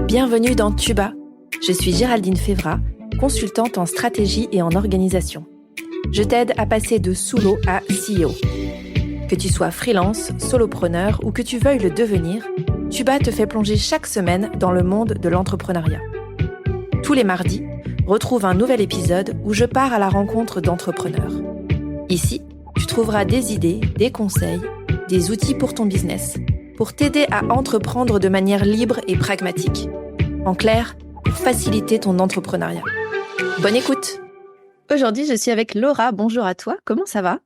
Bienvenue dans Tuba. Je suis Géraldine Févra, consultante en stratégie et en organisation. Je t'aide à passer de sous-l'eau à CEO. Que tu sois freelance, solopreneur ou que tu veuilles le devenir, Tuba te fait plonger chaque semaine dans le monde de l'entrepreneuriat. Tous les mardis, retrouve un nouvel épisode où je pars à la rencontre d'entrepreneurs. Ici, tu trouveras des idées, des conseils, des outils pour ton business, pour t'aider à entreprendre de manière libre et pragmatique. En clair, pour faciliter ton entrepreneuriat. Bonne écoute! Aujourd'hui, je suis avec Laura. Bonjour à toi, comment ça va?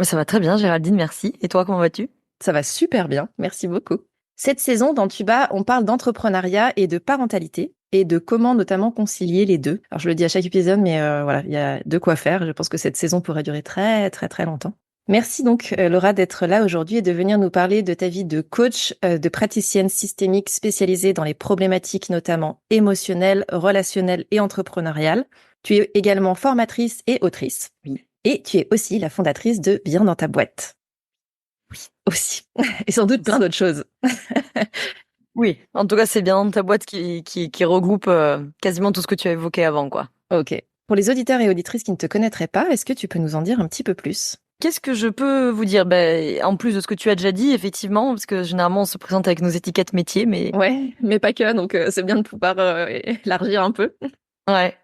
Ça va très bien, Géraldine, merci. Et toi, comment vas-tu? Ça va super bien, merci beaucoup. Cette saison, dans Tuba, on parle d'entrepreneuriat et de parentalité et de comment notamment concilier les deux. Alors, je le dis à chaque épisode, mais voilà, il y a de quoi faire. Je pense que cette saison pourrait durer très, très, très longtemps. Merci donc, Laura, d'être là aujourd'hui et de venir nous parler de ta vie de coach, de praticienne systémique spécialisée dans les problématiques notamment émotionnelles, relationnelles et entrepreneuriales. Tu es également formatrice et autrice. Oui. Et tu es aussi la fondatrice de Bien dans ta boîte. Oui. Aussi. Et sans doute plein d'autres choses. Oui, en tout cas, c'est Bien dans ta boîte qui regroupe quasiment tout ce que tu as évoqué avant, quoi. Ok. Pour les auditeurs et auditrices qui ne te connaîtraient pas, est-ce que tu peux nous en dire un petit peu plus? Qu'est-ce que je peux vous dire? En plus de ce que tu as déjà dit, effectivement, parce que généralement, on se présente avec nos étiquettes métiers, mais... Ouais, mais pas que, donc c'est bien de pouvoir élargir un peu. Ouais.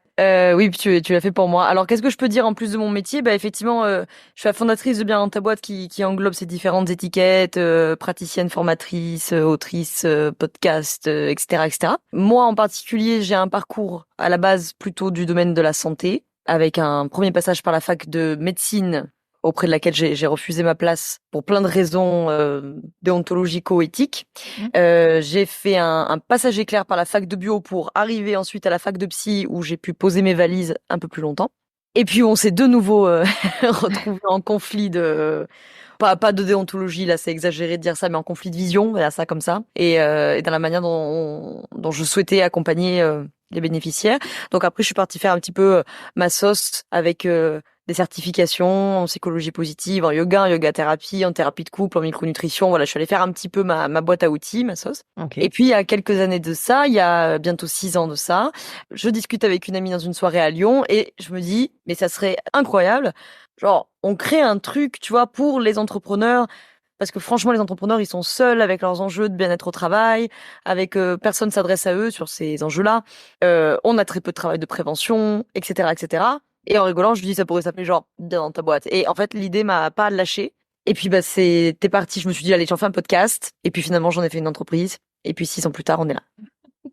Oui, puis tu l'as fait pour moi. Alors, qu'est-ce que je peux dire en plus de mon métier? Effectivement, je suis la fondatrice de Bien dans ta boîte qui englobe ces différentes étiquettes, praticienne, formatrice, autrice, podcast, etc., etc. Moi, en particulier, j'ai un parcours à la base plutôt du domaine de la santé, avec un premier passage par la fac de médecine auprès de laquelle j'ai refusé ma place pour plein de raisons déontologico-éthiques. J'ai fait un passage éclair par la fac de bio pour arriver ensuite à la fac de psy où j'ai pu poser mes valises un peu plus longtemps. Et puis on s'est de nouveau retrouvés en conflit de... Pas de déontologie, là c'est exagéré de dire ça, mais en conflit de vision, voilà, ça comme ça. Et dans la manière dont je souhaitais accompagner les bénéficiaires. Donc après je suis partie faire un petit peu ma sauce avec... des certifications en psychologie positive, en yoga thérapie, en thérapie de couple, en micronutrition. Voilà, je suis allée faire un petit peu ma boîte à outils, ma sauce. Okay. Et puis, il y a quelques années de ça, il y a bientôt 6 ans de ça, je discute avec une amie dans une soirée à Lyon et je me dis, mais ça serait incroyable. Genre, on crée un truc, tu vois, pour les entrepreneurs. Parce que franchement, les entrepreneurs, ils sont seuls avec leurs enjeux de bien-être au travail, avec personne s'adresse à eux sur ces enjeux-là. On a très peu de travail de prévention, etc., etc. Et en rigolant, je lui dis, ça pourrait s'appeler genre Bien dans ta boîte. Et en fait, l'idée m'a pas lâché. Et puis, c'était parti. Je me suis dit, allez, j'en fais un podcast. Et puis, finalement, j'en ai fait une entreprise. Et puis, 6 ans plus tard, on est là.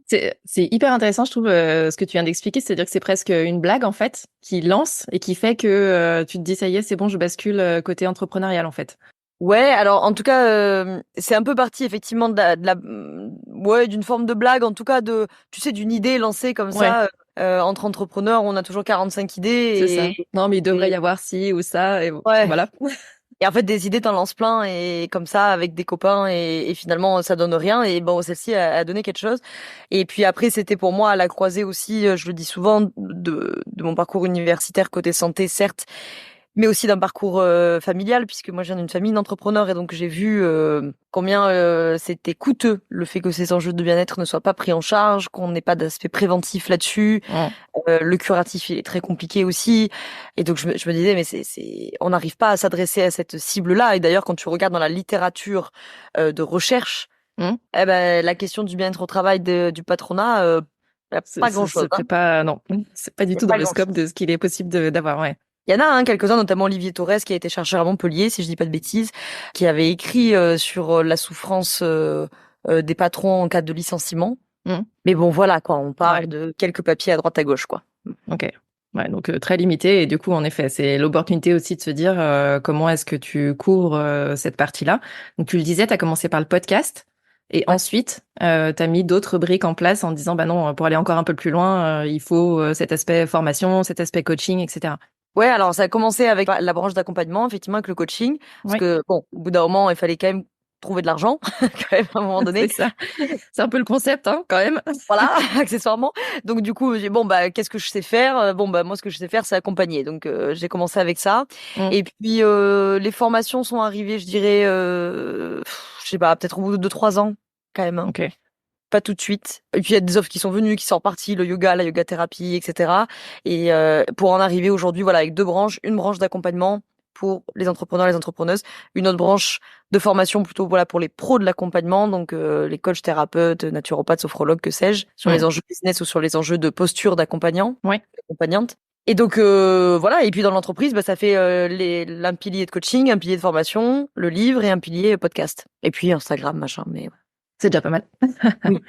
C'est hyper intéressant, je trouve, ce que tu viens d'expliquer. C'est-à-dire que c'est presque une blague, en fait, qui lance et qui fait que tu te dis, ça y est, c'est bon, je bascule côté entrepreneurial, en fait. Ouais, alors en tout cas, c'est un peu parti effectivement d'une forme de blague, en tout cas tu sais, d'une idée lancée comme ça. Entre entrepreneurs, on a toujours 45 idées. C'est ça. Non, mais il devrait y avoir ci ou ça, et ouais. Voilà. Et en fait, des idées, t'en lances plein, et comme ça, avec des copains, et finalement, ça donne rien. Et bon, celle-ci a donné quelque chose. Et puis après, c'était pour moi à la croisée aussi, je le dis souvent, de mon parcours universitaire côté santé, certes, mais aussi d'un parcours familial, puisque moi je viens d'une famille d'entrepreneurs et donc j'ai vu combien c'était coûteux le fait que ces enjeux de bien-être ne soient pas pris en charge, qu'on n'ait pas d'aspect préventif là-dessus. Le curatif il est très compliqué aussi, et donc je me disais mais on n'arrive pas à s'adresser à cette cible-là. Et d'ailleurs quand tu regardes dans la littérature de recherche, la question du bien-être au travail du patronat, pas grand-chose. C'est pas du tout dans le scope de ce qu'il est possible d'avoir, ouais. Il y en a quelques-uns, notamment Olivier Torres, qui a été chercheur à Montpellier, si je dis pas de bêtises, qui avait écrit sur la souffrance des patrons en cas de licenciement. Mais bon, voilà, quoi, on parle de quelques papiers à droite à gauche, quoi. Ok. Ouais, donc très limité. Et du coup, en effet, c'est l'opportunité aussi de se dire comment est-ce que tu couvres cette partie-là. Donc, tu le disais, tu as commencé par le podcast. Et ensuite, tu as mis d'autres briques en place en disant, bah non, pour aller encore un peu plus loin, il faut cet aspect formation, cet aspect coaching, etc. Ouais, alors ça a commencé avec la branche d'accompagnement, effectivement, avec le coaching. Parce que, bon, au bout d'un moment, il fallait quand même trouver de l'argent, quand même, à un moment donné. C'est ça. C'est un peu le concept, hein, quand même. Voilà, accessoirement. Donc, du coup, qu'est-ce que je sais faire? Moi, ce que je sais faire, c'est accompagner. Donc, j'ai commencé avec ça. Et puis, les formations sont arrivées, je dirais, je sais pas, peut-être au bout de 2-3 ans, quand même. Hein. Ok. pas tout de suite. Et puis il y a des offres qui sont venues, qui sont reparties, le yoga, la yoga thérapie, etc. Et pour en arriver aujourd'hui, voilà, avec 2 branches, une branche d'accompagnement pour les entrepreneurs, les entrepreneuses, une autre branche de formation plutôt voilà pour les pros de l'accompagnement, donc les coachs, thérapeutes, naturopathes, sophrologues, que sais-je, sur les enjeux business ou sur les enjeux de posture d'accompagnant, accompagnante. Et donc voilà, et puis dans l'entreprise, ça fait un pilier de coaching, un pilier de formation, le livre et un pilier podcast. Et puis Instagram, machin, mais c'est déjà pas mal. oui.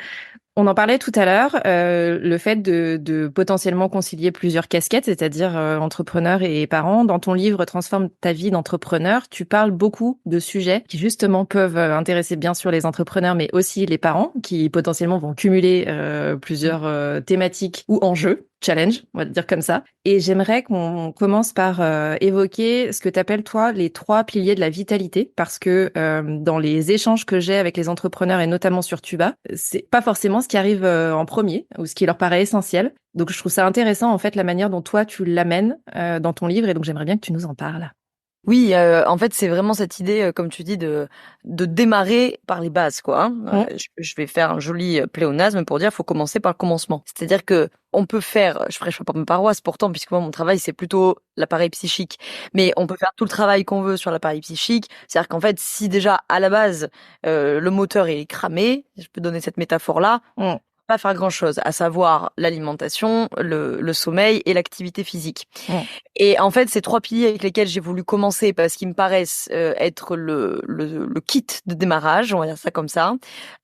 On en parlait tout à l'heure, le fait de potentiellement concilier plusieurs casquettes, c'est-à-dire entrepreneur et parent. Dans ton livre Transforme ta vie d'entrepreneur, tu parles beaucoup de sujets qui justement peuvent intéresser bien sûr les entrepreneurs, mais aussi les parents qui potentiellement vont cumuler plusieurs thématiques ou enjeux. Challenge, on va le dire comme ça. Et j'aimerais qu'on commence par évoquer ce que tu appelles, toi, les 3 piliers de la vitalité, parce que dans les échanges que j'ai avec les entrepreneurs, et notamment sur Tuba, c'est pas forcément ce qui arrive en premier, ou ce qui leur paraît essentiel. Donc je trouve ça intéressant, en fait, la manière dont toi, tu l'amènes dans ton livre, et donc j'aimerais bien que tu nous en parles. Oui, en fait, c'est vraiment cette idée, comme tu dis, de démarrer par les bases, quoi. Hein. Je vais faire un joli pléonasme pour dire, faut commencer par le commencement. C'est-à-dire que on peut faire, je prêche pas ma paroisse pourtant, puisque moi mon travail c'est plutôt l'appareil psychique, mais on peut faire tout le travail qu'on veut sur l'appareil psychique. C'est-à-dire qu'en fait, si déjà à la base le moteur est cramé, je peux donner cette métaphore-là. Pas faire grand-chose, à savoir l'alimentation, le sommeil et l'activité physique. Et en fait, ces 3 piliers avec lesquels j'ai voulu commencer, parce qu'ils me paraissent être le kit de démarrage, on va dire ça comme ça.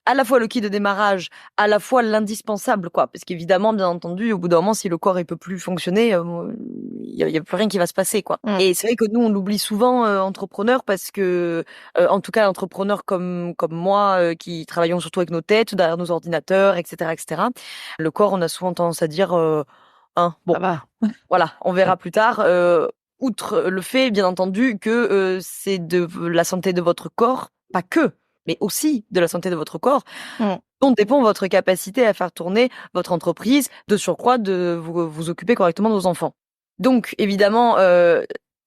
À la fois le kit de démarrage, à la fois l'indispensable, quoi. Parce qu'évidemment, bien entendu, au bout d'un moment, si le corps il peut plus fonctionner, il y a plus rien qui va se passer, quoi. Et c'est vrai que nous, on l'oublie souvent, entrepreneurs, parce que, en tout cas, entrepreneurs comme moi, qui travaillons surtout avec nos têtes, derrière nos ordinateurs, etc., etc. Le corps, on a souvent tendance à dire, bon, ça va. Voilà, on verra plus tard. Outre le fait, bien entendu, que c'est de la santé de votre corps, pas que, mais aussi de la santé de votre corps, dont dépend votre capacité à faire tourner votre entreprise, de surcroît de vous occuper correctement de vos enfants. Donc, évidemment,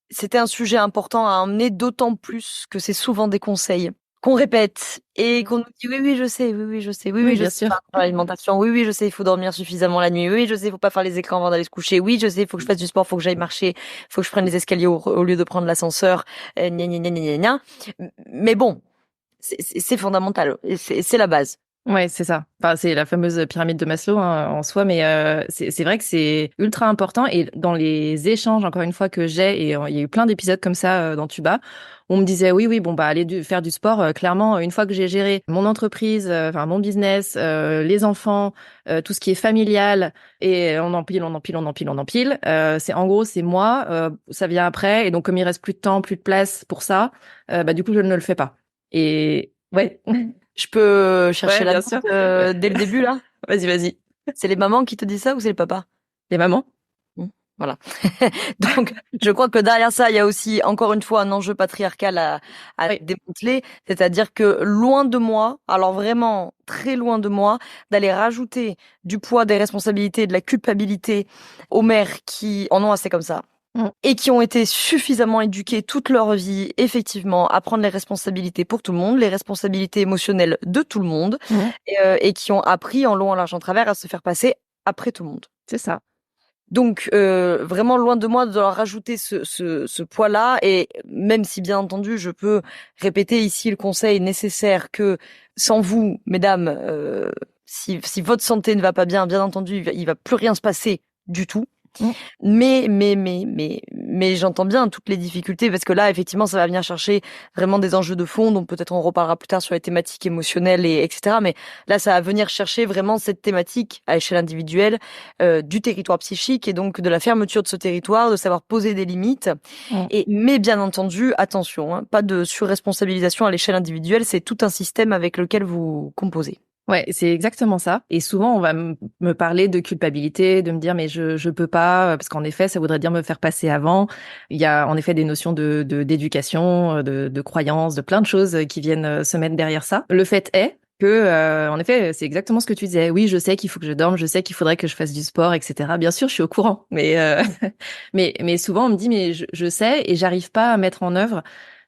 c'était un sujet important à emmener, d'autant plus que c'est souvent des conseils qu'on répète et qu'on nous dit oui, je sais, je sais, je bien sais, sûr. l'alimentation, je sais, il faut dormir suffisamment la nuit, je sais, il faut pas faire les écrans avant d'aller se coucher, je sais, il faut que je fasse du sport, il faut que j'aille marcher, il faut que je prenne les escaliers au lieu de prendre l'ascenseur, gna gna gna gna gna. Mais bon, c'est fondamental, c'est la base. Ouais, c'est ça. Enfin, c'est la fameuse pyramide de Maslow en soi, mais c'est vrai que c'est ultra important. Et dans les échanges, encore une fois, que j'ai, et il y a eu plein d'épisodes comme ça dans Tuba, on me disait oui, bon bah aller faire du sport. Clairement, une fois que j'ai géré mon entreprise, enfin mon business, les enfants, tout ce qui est familial, et on empile. C'est en gros c'est moi, ça vient après. Et donc comme il reste plus de temps, plus de place pour ça, du coup je ne le fais pas. Et ouais. Je peux chercher la bien note, sûr. dès le début, là? Vas-y. C'est les mamans qui te disent ça ou c'est les papas? Les mamans? Voilà. Donc, je crois que derrière ça, il y a aussi, encore une fois, un enjeu patriarcal à démanteler. C'est-à-dire que loin de moi, alors vraiment très loin de moi, d'aller rajouter du poids, des responsabilités, de la culpabilité aux mères qui en ont assez comme ça. Et qui ont été suffisamment éduqués toute leur vie, effectivement, à prendre les responsabilités pour tout le monde, les responsabilités émotionnelles de tout le monde, et qui ont appris en long, en large, en travers à se faire passer après tout le monde. C'est ça. Donc, vraiment loin de moi de leur rajouter ce poids-là, et même si, bien entendu, je peux répéter ici le conseil nécessaire que sans vous, mesdames, si votre santé ne va pas bien, bien entendu, il va plus rien se passer du tout. Mais j'entends bien toutes les difficultés, parce que là, effectivement, ça va venir chercher vraiment des enjeux de fond, dont peut-être on reparlera plus tard sur les thématiques émotionnelles et etc. Mais là, ça va venir chercher vraiment cette thématique à échelle individuelle, du territoire psychique, et donc de la fermeture de ce territoire, de savoir poser des limites. Mais bien entendu, attention, hein, pas de surresponsabilisation à l'échelle individuelle, c'est tout un système avec lequel vous composez. Ouais, c'est exactement ça. Et souvent, on va me parler de culpabilité, de me dire mais je peux pas, parce qu'en effet, ça voudrait dire me faire passer avant. Il y a en effet des notions d'éducation, de croyances, de plein de choses qui viennent se mettre derrière ça. Le fait est que, en effet, c'est exactement ce que tu disais. Oui, je sais qu'il faut que je dorme, je sais qu'il faudrait que je fasse du sport, etc. Bien sûr, je suis au courant, mais mais souvent on me dit mais je sais et j'arrive pas à mettre en œuvre.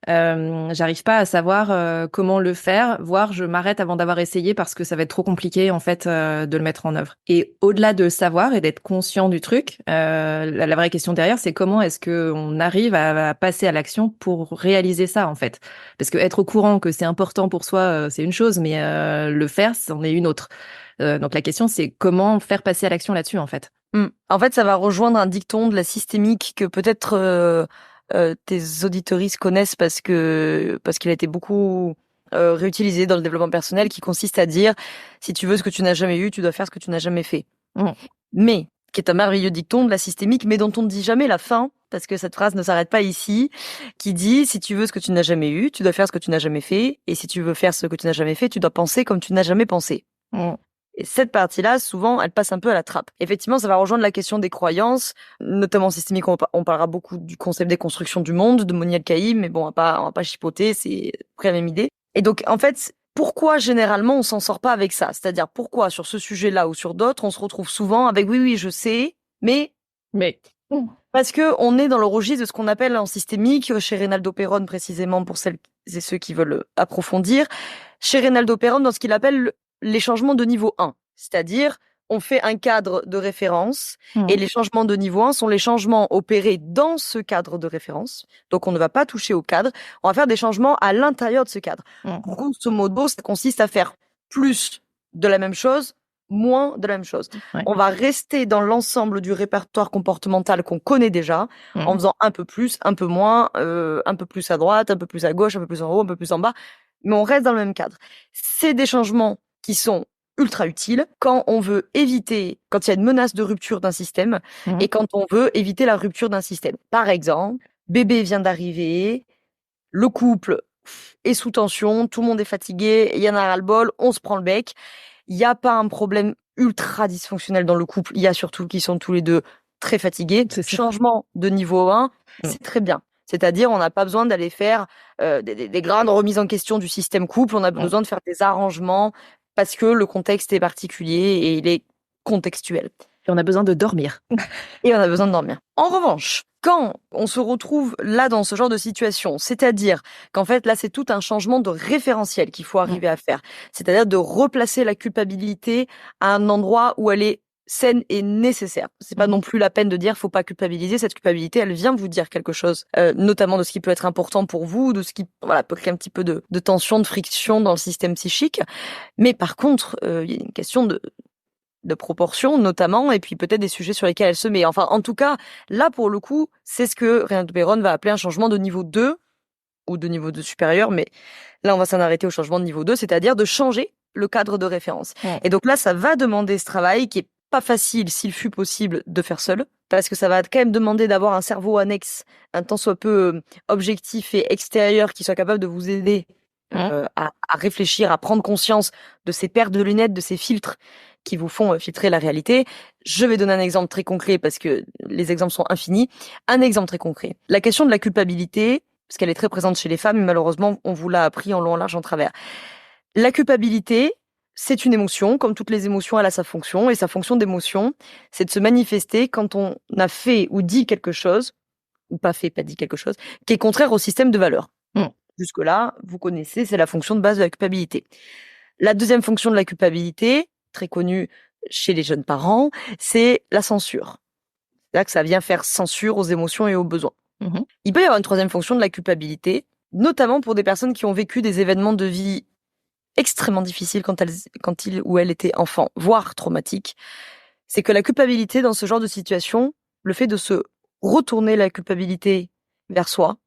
j'arrive pas à savoir comment le faire, voire je m'arrête avant d'avoir essayé parce que ça va être trop compliqué en fait de le mettre en œuvre. Et au-delà de savoir et d'être conscient du truc, la vraie question derrière, c'est comment est-ce que on arrive à passer à l'action pour réaliser ça en fait. Parce que être au courant que c'est important pour soi, c'est une chose, mais le faire, c'en est une autre. Donc la question, c'est comment faire passer à l'action là-dessus en fait. En fait, ça va rejoindre un dicton de la systémique que peut-être tes auditoristes connaissent parce qu'il a été beaucoup réutilisé dans le développement personnel, qui consiste à dire si tu veux ce que tu n'as jamais eu, tu dois faire ce que tu n'as jamais fait. Mais qui est un merveilleux dicton de la systémique, mais dont on ne dit jamais la fin, parce que cette phrase ne s'arrête pas ici, qui dit si tu veux ce que tu n'as jamais eu, tu dois faire ce que tu n'as jamais fait, et si tu veux faire ce que tu n'as jamais fait, tu dois penser comme tu n'as jamais pensé. Et cette partie-là, souvent, elle passe un peu à la trappe. Effectivement, ça va rejoindre la question des croyances, notamment systémique. On parlera beaucoup du concept des constructions du monde, de Moni El-Khaïm, mais bon, on va pas chipoter, c'est après la même idée. Et donc, en fait, pourquoi généralement on s'en sort pas avec ça? C'est-à-dire, pourquoi sur ce sujet-là ou sur d'autres, on se retrouve souvent avec oui, je sais, mais... Parce que on est dans le registre de ce qu'on appelle en systémique, chez Reynaldo Perón précisément, pour celles et ceux qui veulent approfondir, chez Reynaldo Perón dans ce qu'il appelle les changements de niveau 1. C'est-à-dire, on fait un cadre de référence et les changements de niveau 1 sont les changements opérés dans ce cadre de référence. Donc, on ne va pas toucher au cadre. On va faire des changements à l'intérieur de ce cadre. Grosso modo, ça consiste à faire plus de la même chose, moins de la même chose. On va rester dans l'ensemble du répertoire comportemental qu'on connaît déjà, en faisant un peu plus, un peu moins, un peu plus à droite, un peu plus à gauche, un peu plus en haut, un peu plus en bas, mais on reste dans le même cadre. C'est des changements qui sont ultra utiles quand on veut éviter, quand il y a une menace de rupture d'un système et quand on veut éviter la rupture d'un système. Par exemple, bébé vient d'arriver, le couple est sous tension, tout le monde est fatigué, il y en a ras-le-bol, on se prend le bec. Il n'y a pas un problème ultra dysfonctionnel dans le couple, il y a surtout qu'ils sont tous les deux très fatigués. Changement de niveau 1, c'est très bien. C'est-à-dire, on n'a pas besoin d'aller faire des grandes remises en question du système couple, on a besoin de faire des arrangements parce que le contexte est particulier et il est contextuel. Et on a besoin de dormir. Et on a besoin de dormir. En revanche, quand on se retrouve là dans ce genre de situation, c'est-à-dire qu'en fait là c'est tout un changement de référentiel qu'il faut arriver à faire, c'est-à-dire de replacer la culpabilité à un endroit où elle est saine et nécessaire. C'est pas non plus la peine de dire faut pas culpabiliser. Cette culpabilité, elle vient vous dire quelque chose, notamment de ce qui peut être important pour vous, de ce qui peut créer un petit peu de tension, de friction dans le système psychique. Mais par contre, il y a une question de proportion notamment, et puis peut-être des sujets sur lesquels elle se met. Enfin, en tout cas, là, pour le coup, c'est ce que Reynaldo Perón va appeler un changement de niveau 2, ou de niveau 2 supérieur, mais là, on va s'en arrêter au changement de niveau 2, c'est-à-dire de changer le cadre de référence. Et donc là, ça va demander ce travail qui est pas facile, s'il fut possible, de faire seul, parce que ça va quand même demander d'avoir un cerveau annexe, un tant soit peu objectif et extérieur, qui soit capable de vous aider à réfléchir, à prendre conscience de ces paires de lunettes, de ces filtres qui vous font filtrer la réalité. Je vais donner un exemple très concret parce que les exemples sont infinis. Un exemple très concret. La question de la culpabilité, parce qu'elle est très présente chez les femmes, mais malheureusement, on vous l'a appris en long, en large, en travers. La culpabilité, c'est une émotion. Comme toutes les émotions, elle a sa fonction. Et sa fonction d'émotion, c'est de se manifester quand on a fait ou dit quelque chose, ou pas fait, pas dit quelque chose, qui est contraire au système de valeurs. Jusque-là, vous connaissez, c'est la fonction de base de la culpabilité. La deuxième fonction de la culpabilité, très connue chez les jeunes parents, c'est la censure. C'est-à-dire que ça vient faire censure aux émotions et aux besoins. Il peut y avoir une troisième fonction de la culpabilité, notamment pour des personnes qui ont vécu des événements de vie extrêmement difficiles quand ils ou elles étaient enfants, voire traumatiques. C'est que la culpabilité dans ce genre de situation, le fait de se retourner la culpabilité vers soi,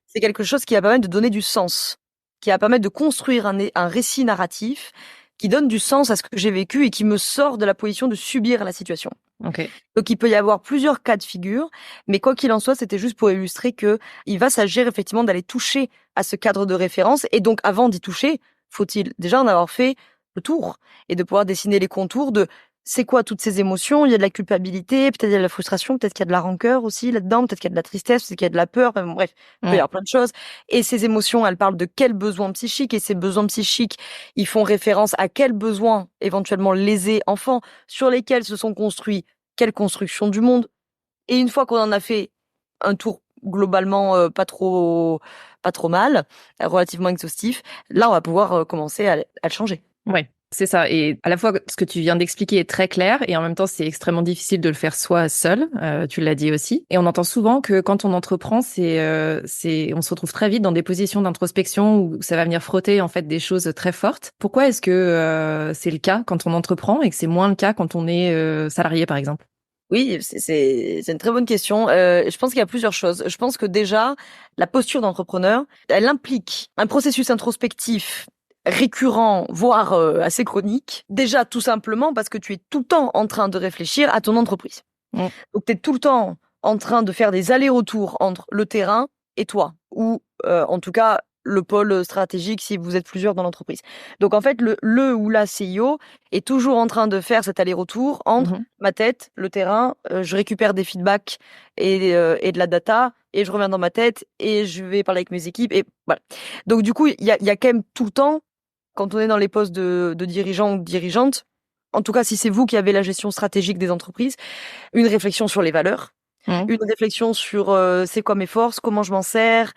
c'est quelque chose qui va permettre de donner du sens, qui va permettre de construire un récit narratif qui donne du sens à ce que j'ai vécu et qui me sort de la position de subir la situation. Donc il peut y avoir plusieurs cas de figure, mais quoi qu'il en soit, c'était juste pour illustrer que il va s'agir effectivement d'aller toucher à ce cadre de référence, et donc avant d'y toucher, faut-il déjà en avoir fait le tour et de pouvoir dessiner les contours de c'est quoi toutes ces émotions. Il y a de la culpabilité, peut-être il y a de la frustration, peut-être qu'il y a de la rancœur aussi là-dedans, peut-être qu'il y a de la tristesse, peut-être qu'il y a de la peur, enfin, bon, bref, il peut y avoir plein de choses. Et ces émotions, elles parlent de quels besoins psychiques, et ces besoins psychiques, ils font référence à quels besoins éventuellement lésés enfants, sur lesquels se sont construits quelle construction du monde. Et une fois qu'on en a fait un tour globalement pas trop mal, relativement exhaustif. Là, on va pouvoir commencer à le changer. Ouais, c'est ça. Et à la fois, ce que tu viens d'expliquer est très clair et en même temps, c'est extrêmement difficile de le faire soi seul. Tu l'as dit aussi. Et on entend souvent que quand on entreprend, on se retrouve très vite dans des positions d'introspection où ça va venir frotter en fait des choses très fortes. Pourquoi est-ce que c'est le cas quand on entreprend et que c'est moins le cas quand on est salarié, par exemple? Oui, c'est une très bonne question. Je pense qu'il y a plusieurs choses. Je pense que déjà, la posture d'entrepreneur, elle implique un processus introspectif récurrent, voire assez chronique. Déjà, tout simplement parce que tu es tout le temps en train de réfléchir à ton entreprise. Donc, tu es tout le temps en train de faire des allers-retours entre le terrain et toi, ou en tout cas le pôle stratégique si vous êtes plusieurs dans l'entreprise. Donc en fait, le ou la CEO est toujours en train de faire cet aller-retour entre ma tête, le terrain, je récupère des feedbacks et de la data, et je reviens dans ma tête, et je vais parler avec mes équipes, et voilà. Donc du coup, il y a quand même tout le temps, quand on est dans les postes de dirigeant ou de dirigeante, en tout cas si c'est vous qui avez la gestion stratégique des entreprises, une réflexion sur les valeurs, une réflexion sur c'est quoi mes forces, comment je m'en sers,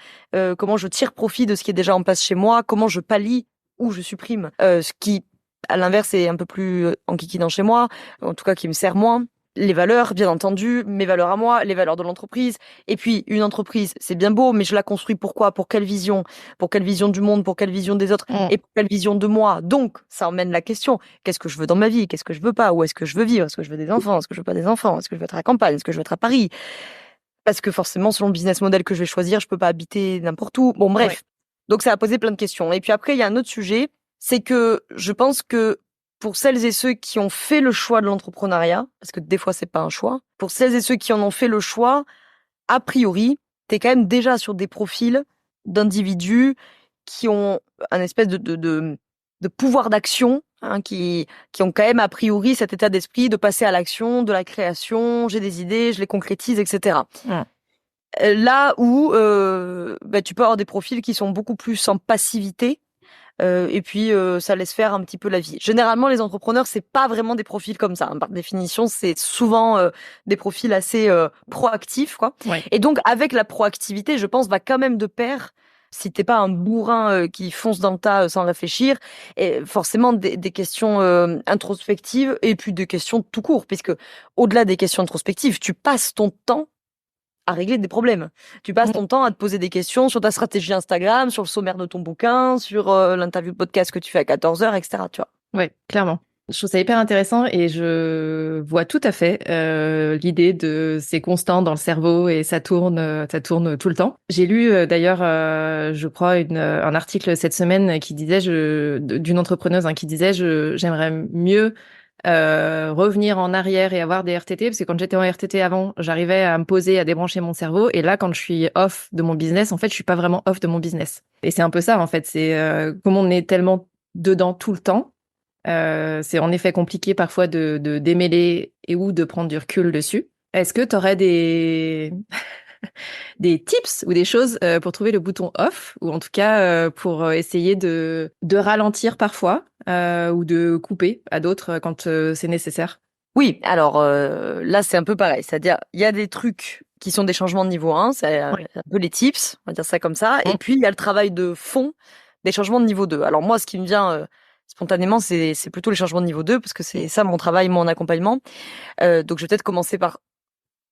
comment je tire profit de ce qui est déjà en place chez moi, comment je pallie ou je supprime ce qui, à l'inverse, est un peu plus enquiquinant chez moi, en tout cas qui me sert moins. Les valeurs, bien entendu, mes valeurs à moi, les valeurs de l'entreprise. Et puis, une entreprise, c'est bien beau, mais je la construis pourquoi? Pour quelle vision? Pour quelle vision du monde? Pour quelle vision des autres? Et pour quelle vision de moi? Donc, ça emmène la question. Qu'est-ce que je veux dans ma vie? Qu'est-ce que je veux pas? Où est-ce que je veux vivre? Est-ce que je veux des enfants? Est-ce que je veux pas des enfants? Est-ce que je veux être à la campagne? Est-ce que je veux être à Paris? Parce que forcément, selon le business model que je vais choisir, je peux pas habiter n'importe où. Bon, bref. Ouais. Donc, ça a posé plein de questions. Et puis après, il y a un autre sujet. C'est que je pense que pour celles et ceux qui ont fait le choix de l'entrepreneuriat, parce que des fois, c'est pas un choix, pour celles et ceux qui en ont fait le choix, a priori, t'es quand même déjà sur des profils d'individus qui ont un espèce de pouvoir d'action, hein, qui ont quand même a priori cet état d'esprit de passer à l'action, de la création, j'ai des idées, je les concrétise, etc. Là où tu peux avoir des profils qui sont beaucoup plus en passivité, et puis ça laisse faire un petit peu la vie. Généralement, les entrepreneurs, c'est pas vraiment des profils comme ça, hein. Par définition, c'est souvent des profils assez proactifs, quoi. Ouais. Et donc, avec la proactivité, je pense, va quand même de pair, si t'es pas un bourrin qui fonce dans le tas sans réfléchir, et forcément des questions introspectives, et puis des questions tout court, puisque au-delà des questions introspectives, tu passes ton temps à régler des problèmes. Tu passes ton temps à te poser des questions sur ta stratégie Instagram, sur le sommaire de ton bouquin, sur l'interview podcast que tu fais à 14h, etc. Tu vois. Ouais, clairement. Je trouve ça hyper intéressant et je vois tout à fait l'idée de c'est constant dans le cerveau et ça tourne tout le temps. J'ai lu d'ailleurs, je crois, un article cette semaine qui disait d'une entrepreneuse qui disait j'aimerais mieux revenir en arrière et avoir des RTT, parce que quand j'étais en RTT avant, j'arrivais à me poser, à débrancher mon cerveau, et là, quand je suis off de mon business, en fait, je suis pas vraiment off de mon business. Et c'est un peu ça, en fait, c'est comme on est tellement dedans tout le temps, c'est en effet compliqué parfois de démêler et ou de prendre du recul dessus. Est-ce que tu aurais des tips ou des choses pour trouver le bouton off, ou en tout cas pour essayer de ralentir parfois ou de couper à d'autres quand c'est nécessaire? Oui, alors là c'est un peu pareil, c'est-à-dire il y a des trucs qui sont des changements de niveau 1, c'est un peu les tips, on va dire ça comme ça, et puis il y a le travail de fond des changements de niveau 2. Alors moi, ce qui me vient spontanément, c'est plutôt les changements de niveau 2, parce que c'est ça mon travail, mon accompagnement. Donc je vais peut-être commencer par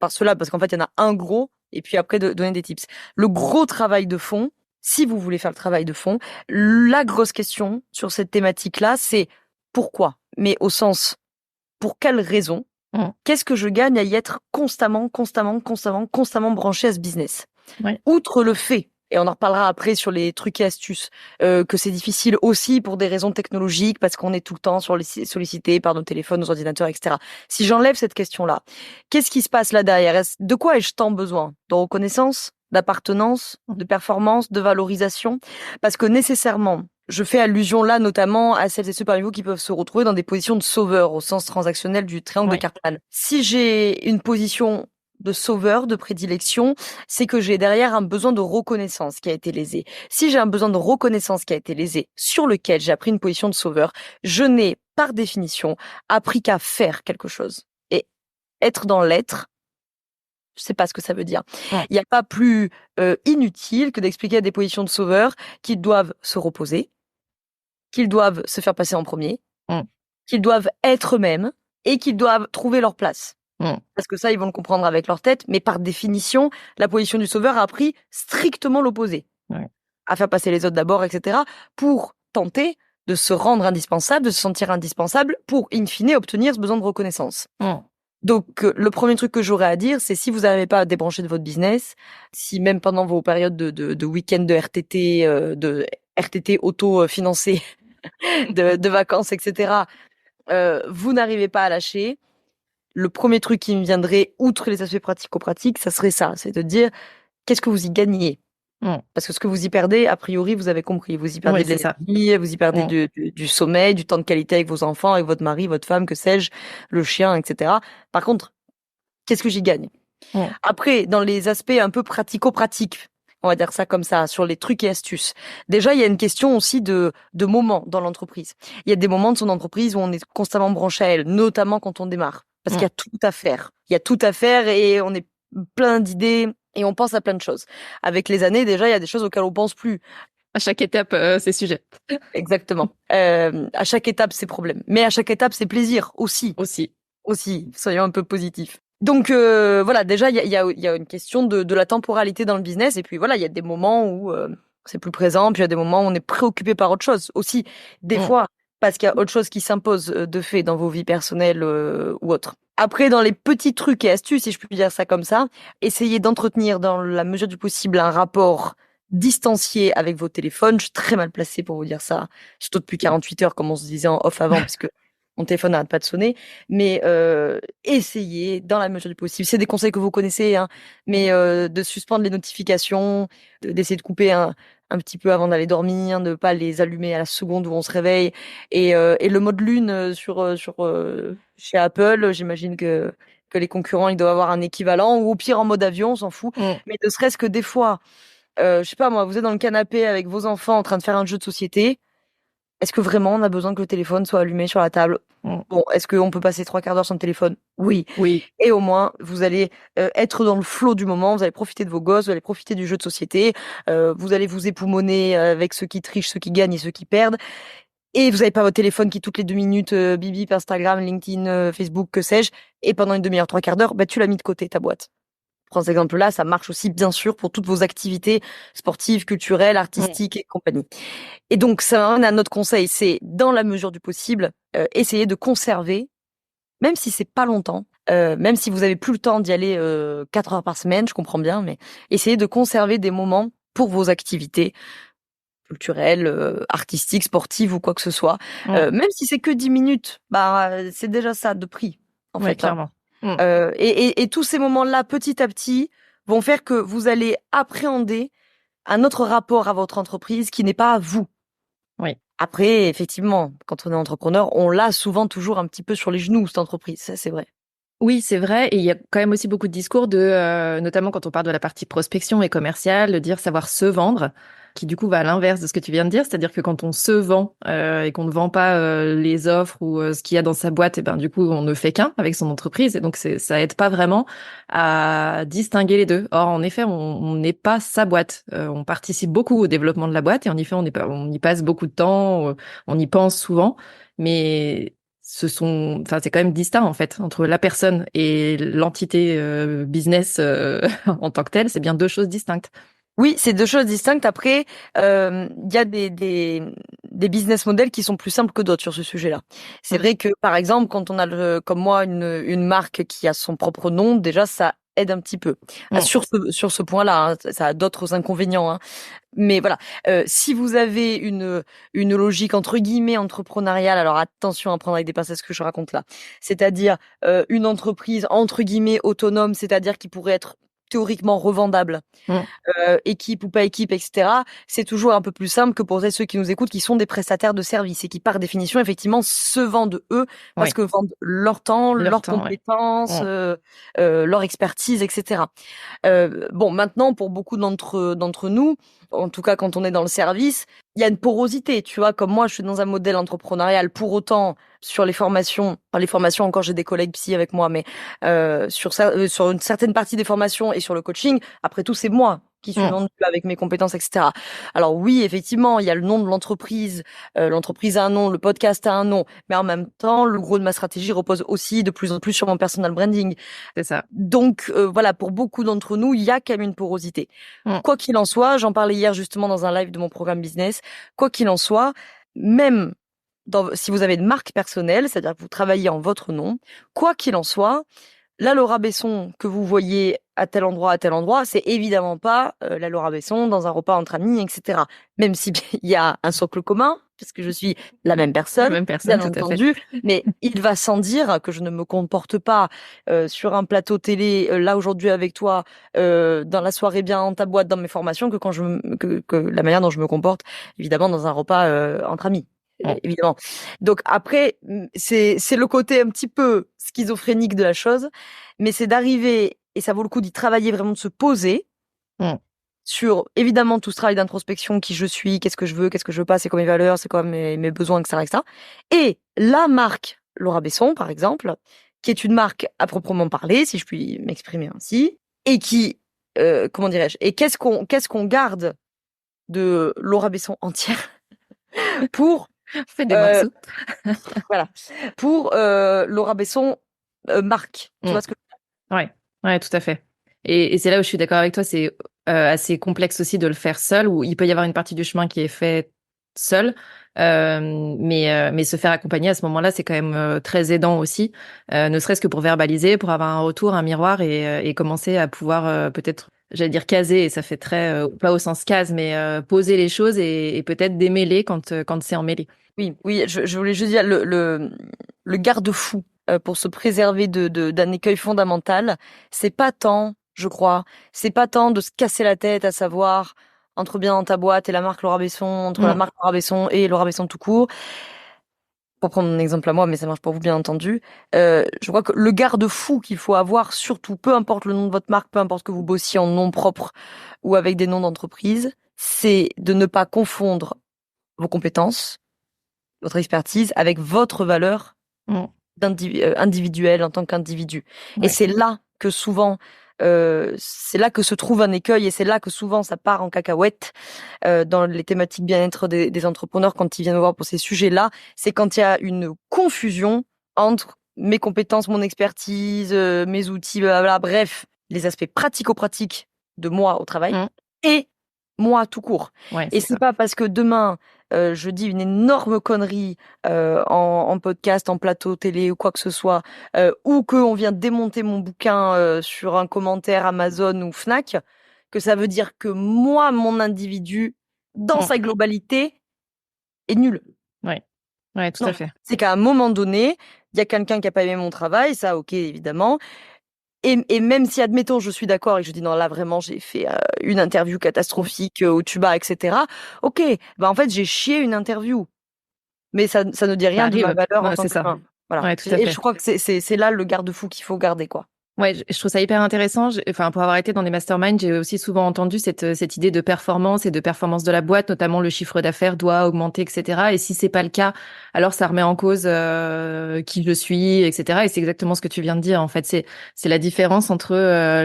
cela, parce qu'en fait il y en a un gros, et puis après de donner des tips. Le gros travail de fond, si vous voulez faire le travail de fond, la grosse question sur cette thématique-là, c'est pourquoi, mais au sens pour quelle raison, qu'est-ce que je gagne à y être constamment branché à ce business. Outre le fait, et on en reparlera après sur les trucs et astuces, que c'est difficile aussi pour des raisons technologiques, parce qu'on est tout le temps sollicité par nos téléphones, nos ordinateurs, etc. Si j'enlève cette question-là, qu'est-ce qui se passe là derrière? De quoi ai-je tant besoin? De reconnaissance, d'appartenance, de performance, de valorisation? Parce que nécessairement, je fais allusion là notamment à celles et ceux parmi vous qui peuvent se retrouver dans des positions de sauveur au sens transactionnel du triangle de Karpman. Si j'ai une position de sauveur de prédilection, c'est que j'ai derrière un besoin de reconnaissance qui a été lésé. Si j'ai un besoin de reconnaissance qui a été lésé, sur lequel j'ai appris une position de sauveur, je n'ai par définition appris qu'à faire quelque chose. Et être dans l'être, Je sais pas ce que ça veut dire. Ouais. Il n'y a pas plus inutile que d'expliquer à des positions de sauveur qu'ils doivent se reposer, qu'ils doivent se faire passer en premier, Mm. qu'ils doivent être eux-mêmes et qu'ils doivent trouver leur place. Mm. Parce que ça, ils vont le comprendre avec leur tête, mais par définition, la position du sauveur a appris strictement l'opposé. Ouais. À faire passer les autres d'abord, etc., pour tenter de se rendre indispensable, de se sentir indispensable, pour, in fine, obtenir ce besoin de reconnaissance. Mm. Donc, le premier truc que j'aurais à dire, c'est si vous n'arrivez pas à débrancher de votre business, si même pendant vos périodes de week-end de RTT auto-financé, de vacances, etc., vous n'arrivez pas à lâcher, le premier truc qui me viendrait, outre les aspects pratico-pratiques, ça serait ça, c'est de dire, qu'est-ce que vous y gagnez? Parce que ce que vous y perdez, a priori, vous avez compris. Vous y perdez Oui, de c'est ça. l'énergie, vous y perdez du sommeil, du temps de qualité avec vos enfants, avec votre mari, votre femme, que sais-je, le chien, etc. Par contre, qu'est-ce que j'y gagne? Après, dans les aspects un peu pratico-pratiques, on va dire ça comme ça, sur les trucs et astuces. Déjà, il y a une question aussi de moments dans l'entreprise. Il y a des moments de son entreprise où on est constamment branché à elle, notamment quand on démarre. Parce qu'il y a tout à faire. Il y a tout à faire et on est plein d'idées et on pense à plein de choses. Avec les années, déjà, il y a des choses auxquelles on pense plus. À chaque étape, c'est sujet. Exactement. À chaque étape, c'est problème. Mais à chaque étape, c'est plaisir aussi. Aussi. Soyons un peu positifs. Donc voilà, déjà il y a une question de la temporalité dans le business et puis voilà, il y a des moments où c'est plus présent, puis il y a des moments où on est préoccupé par autre chose aussi. Des fois parce qu'il y a autre chose qui s'impose de fait dans vos vies personnelles ou autres. Après, dans les petits trucs et astuces, si je puis dire ça comme ça, essayez d'entretenir dans la mesure du possible un rapport distancié avec vos téléphones. Je suis très mal placée pour vous dire ça, surtout depuis 48 heures comme on se disait en off avant, parce que mon téléphone n'arrête pas de sonner, mais essayez, dans la mesure du possible, c'est des conseils que vous connaissez, hein, mais de suspendre les notifications, d'essayer de couper un petit peu avant d'aller dormir, de ne pas les allumer à la seconde où on se réveille, et le mode lune chez Apple, j'imagine que les concurrents, ils doivent avoir un équivalent, ou au pire en mode avion, on s'en fout, mais ne serait-ce que des fois, je sais pas moi, vous êtes dans le canapé avec vos enfants en train de faire un jeu de société. Est-ce que vraiment on a besoin que le téléphone soit allumé sur la table? Bon, est-ce qu'on peut passer 3/4 d'heure sans le téléphone? Oui. Et au moins, vous allez être dans le flot du moment, vous allez profiter de vos gosses, vous allez profiter du jeu de société, vous allez vous époumoner avec ceux qui trichent, ceux qui gagnent et ceux qui perdent. Et vous n'avez pas votre téléphone qui, toutes les 2 minutes, bip bip, Instagram, LinkedIn, Facebook, que sais-je, et pendant une demi-heure, 3/4 d'heure, tu l'as mis de côté, ta boîte. Prends cet exemple-là, ça marche aussi bien sûr pour toutes vos activités sportives, culturelles, artistiques et compagnie. Et donc, ça m'amène à notre conseil, c'est dans la mesure du possible, essayer de conserver, même si c'est pas longtemps, même si vous avez plus le temps d'y aller 4 heures par semaine, je comprends bien, mais essayez de conserver des moments pour vos activités culturelles, artistiques, sportives ou quoi que ce soit. Même si c'est que 10 minutes, c'est déjà ça de prix, en fait. Clairement. Et tous ces moments-là, petit à petit, vont faire que vous allez appréhender un autre rapport à votre entreprise qui n'est pas à vous. Après, effectivement, quand on est entrepreneur, on l'a souvent toujours un petit peu sur les genoux, cette entreprise, ça c'est vrai. Oui, c'est vrai. Et il y a quand même aussi beaucoup de discours notamment quand on parle de la partie prospection et commerciale, de dire savoir se vendre, qui du coup va à l'inverse de ce que tu viens de dire. C'est-à-dire que quand on se vend et qu'on ne vend pas les offres ou ce qu'il y a dans sa boîte, et ben du coup on ne fait qu'un avec son entreprise. Et donc ça aide pas vraiment à distinguer les deux. Or, en effet, on n'est pas sa boîte. On participe beaucoup au développement de la boîte et en effet, on y passe beaucoup de temps, on y pense souvent, mais c'est quand même distinct en fait entre la personne et l'entité business en tant que telle. C'est bien deux choses distinctes. Oui, c'est deux choses distinctes. Après, il y a des business models qui sont plus simples que d'autres sur ce sujet-là. C'est vrai que, par exemple, quand on a comme moi une marque qui a son propre nom, déjà ça aide un petit peu. Sur ce point-là, hein, ça a d'autres inconvénients, hein. Mais voilà, si vous avez une logique entre guillemets entrepreneuriale, alors attention à prendre avec des pincettes ce que je raconte là. C'est-à-dire une entreprise entre guillemets autonome, c'est-à-dire qui pourrait être théoriquement revendable, équipe ou pas équipe, etc. C'est toujours un peu plus simple que pour ceux qui nous écoutent, qui sont des prestataires de services et qui, par définition, effectivement, se vendent eux, parce que vendent leur temps, leurs compétences, leur expertise, etc. Bon, maintenant, pour beaucoup d'entre nous, en tout cas quand on est dans le service, il y a une porosité, tu vois, comme moi, je suis dans un modèle entrepreneurial. Pour autant, sur les formations encore, j'ai des collègues psy avec moi, mais sur une certaine partie des formations et sur le coaching, après tout, c'est moi qui suis vendue avec mes compétences, etc. Alors oui, effectivement, il y a le nom de l'entreprise, l'entreprise a un nom, le podcast a un nom, mais en même temps, le gros de ma stratégie repose aussi de plus en plus sur mon personal branding. C'est ça. Donc voilà, pour beaucoup d'entre nous, il y a quand même une porosité. Quoi qu'il en soit, j'en parlais hier justement dans un live de mon programme business, quoi qu'il en soit, même si vous avez une marque personnelle, c'est-à-dire que vous travaillez en votre nom, quoi qu'il en soit, la Laura Besson que vous voyez à tel endroit, c'est évidemment pas la Laura Besson dans un repas entre amis, etc. Même si il y a un socle commun, parce que je suis la même personne, bien entendu, mais il va sans dire que je ne me comporte pas sur un plateau télé, là aujourd'hui avec toi, dans la soirée bien en ta boîte, dans mes formations, que quand que la manière dont je me comporte, évidemment, dans un repas entre amis. Évidemment. Donc après, c'est le côté un petit peu schizophrénique de la chose, mais c'est d'arriver, et ça vaut le coup d'y travailler, vraiment de se poser sur, évidemment, tout ce travail d'introspection, qui je suis, qu'est-ce que je veux pas, c'est quoi mes valeurs, c'est quoi mes besoins, etc., etc. Et la marque Laura Besson, par exemple, qui est une marque à proprement parler, si je puis m'exprimer ainsi, et qui, comment dirais-je, et qu'est-ce qu'on garde de Laura Besson entière pour Fais des morceaux. Voilà. Pour Laura Besson, marque. Tu vois ce que je veux dire ? Ouais, tout à fait. Et c'est là où je suis d'accord avec toi, c'est assez complexe aussi de le faire seul, où il peut y avoir une partie du chemin qui est faite seul, mais se faire accompagner à ce moment-là, c'est quand même très aidant aussi, ne serait-ce que pour verbaliser, pour avoir un retour, un miroir et commencer à pouvoir peut-être, j'allais dire caser, et ça fait très, pas au sens case, mais poser les choses et peut-être démêler quand c'est emmêlé. Oui, je voulais juste dire le garde-fou pour se préserver d'un écueil fondamental, c'est pas tant, je crois, c'est pas tant de se casser la tête à savoir entre bien dans ta boîte et la marque Laura Besson, entre la marque Laura Besson et Laura Besson tout court. Pour prendre mon exemple à moi, mais ça marche pour vous bien entendu. Je crois que le garde-fou qu'il faut avoir, surtout, peu importe le nom de votre marque, peu importe que vous bossiez en nom propre ou avec des noms d'entreprise, c'est de ne pas confondre vos compétences, votre expertise avec votre valeur individuelle en tant qu'individu. Et c'est là que souvent, c'est là que se trouve un écueil et c'est là que souvent ça part en cacahuète dans les thématiques bien-être des entrepreneurs quand ils viennent me voir pour ces sujets-là. C'est quand il y a une confusion entre mes compétences, mon expertise, mes outils, blablabla, bref, les aspects pratico-pratiques de moi au travail et moi tout court. Et c'est pas parce que demain je dis une énorme connerie en podcast, en plateau télé ou quoi que ce soit, ou qu'on vient démonter mon bouquin sur un commentaire Amazon ou Fnac, que ça veut dire que moi, mon individu, dans sa globalité, est nul. Ouais, tout à fait. C'est qu'à un moment donné, il y a quelqu'un qui a pas aimé mon travail, ça, ok, évidemment. Et même si, admettons, je suis d'accord et que je dis non, là vraiment, j'ai fait une interview catastrophique au tuba, etc. Ok, bah en fait, j'ai chié une interview, mais ça ne dit rien de ma valeur en tant qu'humain. Voilà. Ouais, tout à fait. Et je crois que c'est là le garde-fou qu'il faut garder, quoi. Ouais, je trouve ça hyper intéressant. Enfin, pour avoir été dans des masterminds, j'ai aussi souvent entendu cette idée de performance et de performance de la boîte, notamment le chiffre d'affaires doit augmenter, etc. Et si c'est pas le cas, alors ça remet en cause qui je suis, etc. Et c'est exactement ce que tu viens de dire. En fait, c'est la différence entre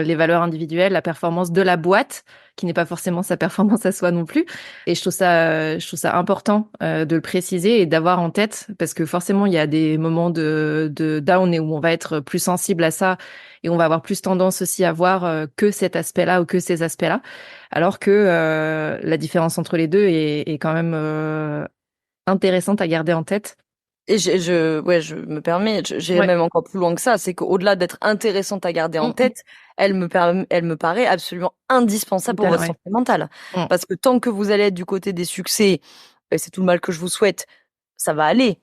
les valeurs individuelles, la performance de la boîte, qui n'est pas forcément sa performance à soi non plus. Et je trouve ça important de le préciser et d'avoir en tête, parce que forcément, il y a des moments de down et où on va être plus sensible à ça. Et on va avoir plus tendance aussi à voir que cet aspect-là ou que ces aspects-là, alors que la différence entre les deux est quand même intéressante à garder en tête. Et je me permets, j'irai même encore plus loin que ça, c'est qu'au-delà d'être intéressante à garder en tête, elle me paraît absolument indispensable pour votre santé mentale. Parce que tant que vous allez être du côté des succès, c'est tout le mal que je vous souhaite, ça va aller.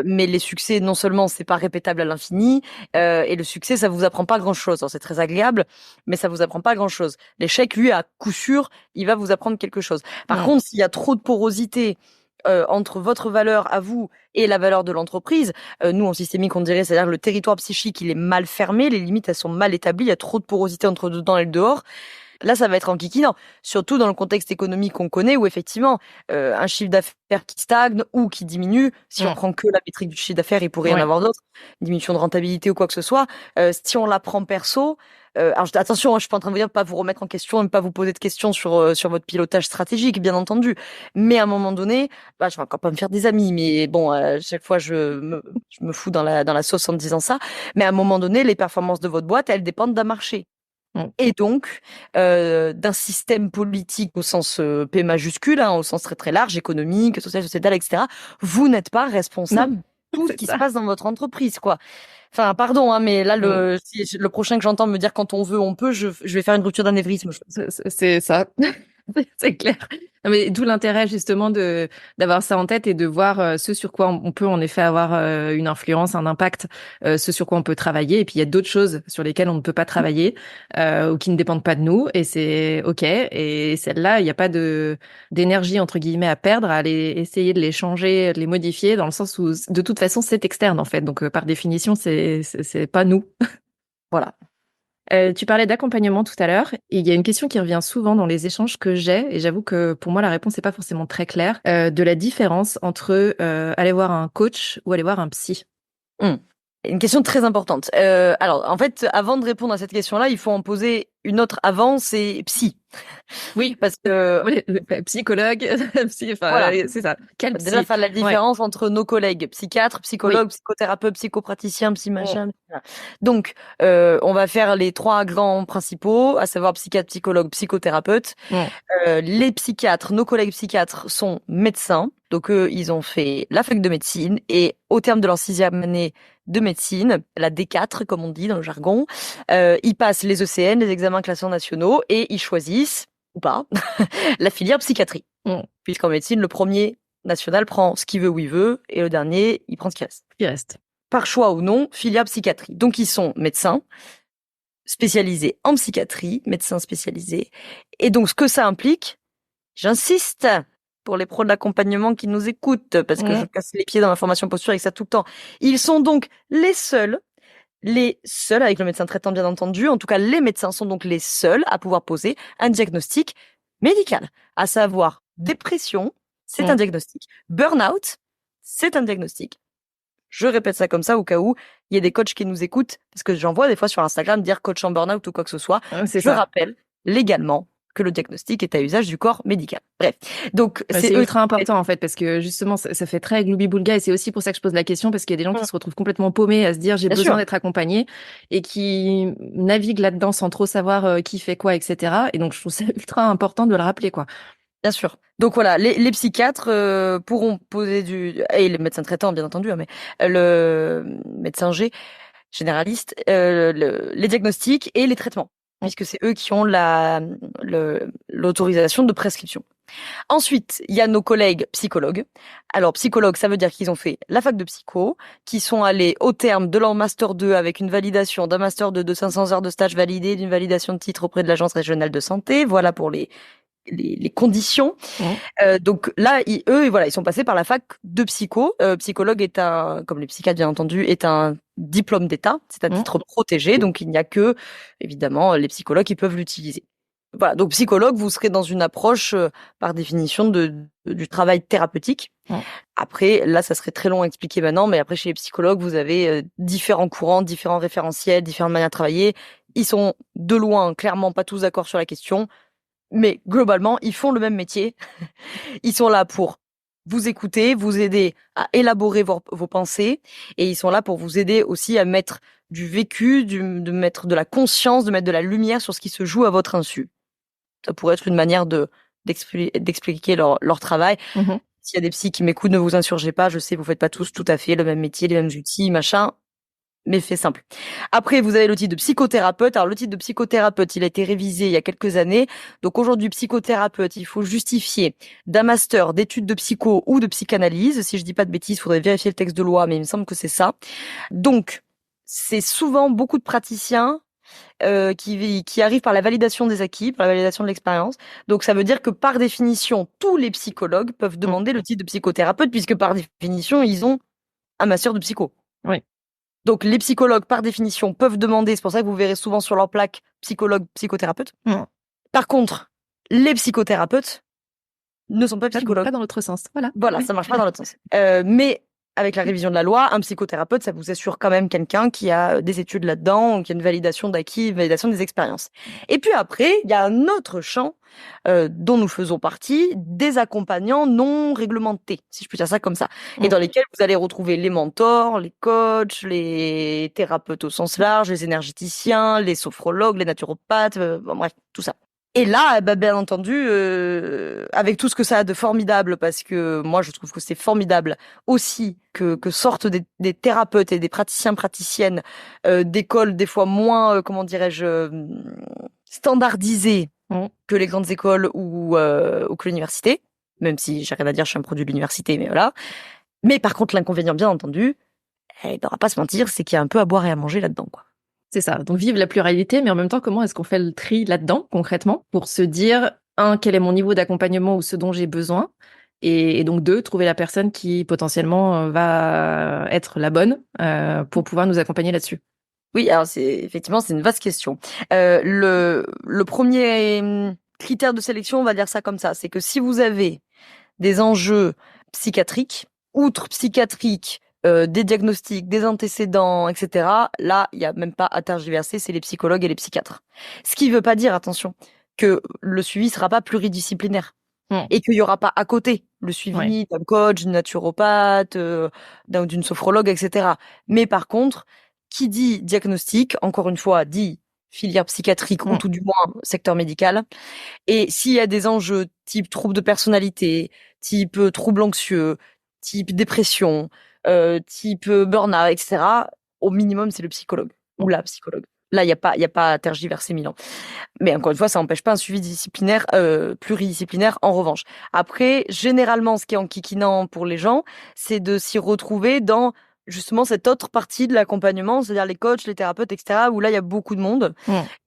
Mais les succès, non seulement c'est pas répétable à l'infini, et le succès, ça vous apprend pas grand-chose. Alors, c'est très agréable, mais ça vous apprend pas grand-chose. L'échec, lui, à coup sûr, il va vous apprendre quelque chose. Par contre, s'il y a trop de porosité entre votre valeur à vous et la valeur de l'entreprise, nous en systémique on dirait, c'est-à-dire le territoire psychique il est mal fermé, les limites elles sont mal établies, il y a trop de porosité entre dedans et le dehors. Là, ça va être enquiquinant, surtout dans le contexte économique qu'on connaît, où effectivement, un chiffre d'affaires qui stagne ou qui diminue, si on prend que la métrique du chiffre d'affaires, il pourrait y en avoir d'autres, une diminution de rentabilité ou quoi que ce soit. Si on la prend perso, alors attention, je suis pas en train de vous dire de pas vous remettre en question, ne pas vous poser de questions sur votre pilotage stratégique, bien entendu. Mais à un moment donné, je vais encore pas me faire des amis, mais bon, chaque fois je me fous dans la sauce en me disant ça. Mais à un moment donné, les performances de votre boîte, elles dépendent d'un marché. Et donc, d'un système politique au sens P majuscule, au sens très très large, économique, social, sociétal, etc. Vous n'êtes pas responsable de tout ce qui se passe dans votre entreprise, quoi. Enfin, pardon, mais là, le prochain que j'entends me dire quand on veut, on peut, je vais faire une rupture d'anévrisme. C'est ça. C'est clair. Non, mais d'où l'intérêt justement d'avoir ça en tête et de voir ce sur quoi on peut en effet avoir une influence, un impact, ce sur quoi on peut travailler. Et puis il y a d'autres choses sur lesquelles on ne peut pas travailler ou qui ne dépendent pas de nous. Et c'est OK. Et celles-là, il n'y a pas d'énergie entre guillemets à perdre, à aller essayer de les changer, de les modifier, dans le sens où de toute façon c'est externe en fait. Donc par définition, c'est pas nous. Voilà. Tu parlais d'accompagnement tout à l'heure, et il y a une question qui revient souvent dans les échanges que j'ai, et j'avoue que pour moi la réponse n'est pas forcément très claire, de la différence entre aller voir un coach ou aller voir un psy. Une question très importante. Alors, en fait, avant de répondre à cette question-là, il faut en poser une autre avant, c'est psy. Oui, parce que psychologue, voilà. C'est ça. Quel psy? Déjà faire la différence entre nos collègues psychiatres, psychologues, psychothérapeutes, psychopraticiens, psy machin. Donc, on va faire les 3 grands principaux, à savoir psychiatre, psychologue, psychothérapeute. Les psychiatres, nos collègues psychiatres sont médecins. Donc eux, ils ont fait la fac de médecine et au terme de leur 6e année de médecine, la D4 comme on dit dans le jargon, ils passent les ECN, les examens classants nationaux, et ils choisissent, ou pas, la filière psychiatrie. Puisqu'en médecine, le premier national prend ce qu'il veut où il veut, et le dernier, il prend ce qui reste. Par choix ou non, filière psychiatrie. Donc ils sont médecins, spécialisés en psychiatrie, médecins spécialisés. Et donc ce que ça implique, j'insiste, pour les pros de l'accompagnement qui nous écoutent, parce que je casse les pieds dans la formation posture avec ça tout le temps. Ils sont donc les seuls, avec le médecin traitant bien entendu, en tout cas les médecins sont donc les seuls à pouvoir poser un diagnostic médical, à savoir dépression, c'est un diagnostic, burn-out, c'est un diagnostic. Je répète ça comme ça au cas où il y a des coachs qui nous écoutent, parce que j'en vois des fois sur Instagram dire coach en burn-out ou quoi que ce soit. Je rappelle légalement que le diagnostic est à usage du corps médical. Bref. Donc, c'est ultra important, en fait, parce que justement, ça fait très gloubi-boulga, et c'est aussi pour ça que je pose la question, parce qu'il y a des gens qui se retrouvent complètement paumés à se dire, j'ai besoin d'être accompagné, et qui naviguent là-dedans sans trop savoir qui fait quoi, etc. Et donc, je trouve ça ultra important de le rappeler, quoi. Bien sûr. Donc voilà, les psychiatres pourront poser et les médecins traitants, bien entendu, mais le médecin généraliste, les diagnostics et les traitements, puisque c'est eux qui ont l'autorisation de prescription. Ensuite, il y a nos collègues psychologues. Alors, psychologues, ça veut dire qu'ils ont fait la fac de psycho, qui sont allés au terme de leur master 2 avec une validation d'un master 2 de 500 heures de stage validé, d'une validation de titre auprès de l'Agence régionale de santé. Voilà pour les conditions. Donc là, ils sont passés par la fac de psycho. Psychologue comme les psychiatres bien entendu, est un diplôme d'État, c'est un titre protégé, donc il n'y a que, évidemment, les psychologues qui peuvent l'utiliser. Voilà, donc psychologue, vous serez dans une approche, par définition, du travail thérapeutique. Après, là, ça serait très long à expliquer maintenant, mais après, chez les psychologues, vous avez différents courants, différents référentiels, différentes manières de travailler. Ils sont, de loin, clairement pas tous d'accord sur la question. Mais globalement, ils font le même métier. Ils sont là pour vous écouter, vous aider à élaborer vos pensées, et ils sont là pour vous aider aussi à mettre du vécu, de mettre de la conscience, de mettre de la lumière sur ce qui se joue à votre insu. Ça pourrait être une manière d'expliquer leur travail. S'il y a des psys qui m'écoutent, ne vous insurgez pas. Je sais, vous faites pas tous tout à fait le même métier, les mêmes outils, machin. Mais fait simple. Après, vous avez le titre de psychothérapeute. Alors, le titre de psychothérapeute, il a été révisé il y a quelques années. Donc, aujourd'hui, psychothérapeute, il faut justifier d'un master d'études de psycho ou de psychanalyse. Si je dis pas de bêtises, il faudrait vérifier le texte de loi, mais il me semble que c'est ça. Donc, c'est souvent beaucoup de praticiens qui arrivent par la validation des acquis, par la validation de l'expérience. Donc, ça veut dire que, par définition, tous les psychologues peuvent demander le titre de psychothérapeute, puisque, par définition, ils ont un master de psycho. Oui. Donc, les psychologues, par définition, peuvent demander, c'est pour ça que vous verrez souvent sur leur plaque psychologue, psychothérapeute. Par contre, les psychothérapeutes ne sont pas Ça ne va psychologues. pas dans l'autre sens. Voilà. Voilà, Oui. ça marche pas dans l'autre sens. Mais avec la révision de la loi, un psychothérapeute, ça vous assure quand même quelqu'un qui a des études là-dedans, qui a une validation d'acquis, une validation des expériences. Et puis après, il y a un autre champ dont nous faisons partie, des accompagnants non réglementés, si je peux dire ça comme ça, et dans lesquels vous allez retrouver les mentors, les coachs, les thérapeutes au sens large, les énergéticiens, les sophrologues, les naturopathes, bref, tout ça. Et là, bien entendu, avec tout ce que ça a de formidable, parce que moi, je trouve que c'est formidable aussi que sortent des thérapeutes et des praticiennes d'écoles des fois moins, comment dirais-je, standardisées que les grandes écoles ou que l'université, même si j'ai rien à dire, je suis un produit de l'université, mais voilà. Mais par contre, l'inconvénient, bien entendu, il n'aura pas à se mentir, c'est qu'il y a un peu à boire et à manger là-dedans, quoi. C'est ça. Donc, vive la pluralité, mais en même temps, comment est-ce qu'on fait le tri là-dedans, concrètement, pour se dire, quel est mon niveau d'accompagnement ou ce dont j'ai besoin, et donc deux, trouver la personne qui potentiellement va être la bonne pour pouvoir nous accompagner là-dessus. Oui, alors c'est une vaste question. Le premier critère de sélection, on va dire ça comme ça, c'est que si vous avez des enjeux psychiatriques, outre psychiatriques, des diagnostics, des antécédents, etc., là, il n'y a même pas à tergiverser, c'est les psychologues et les psychiatres. Ce qui ne veut pas dire, attention, que le suivi ne sera pas pluridisciplinaire. Et qu'il n'y aura pas à côté le suivi d'un coach, d'une naturopathe, d'une sophrologue, etc. Mais par contre, qui dit diagnostic, encore une fois, dit filière psychiatrique ou tout du moins secteur médical. Et s'il y a des enjeux type trouble de personnalité, type trouble anxieux, type dépression, type burn-out, etc., au minimum, c'est le psychologue ou la psychologue. Là, il y a pas à tergiverser 1000 ans. Mais encore une fois, ça n'empêche pas un suivi disciplinaire, pluridisciplinaire, en revanche. Après, généralement, ce qui est enquiquinant pour les gens, c'est de s'y retrouver dans justement cette autre partie de l'accompagnement, c'est-à-dire les coachs, les thérapeutes, etc., où là, il y a beaucoup de monde.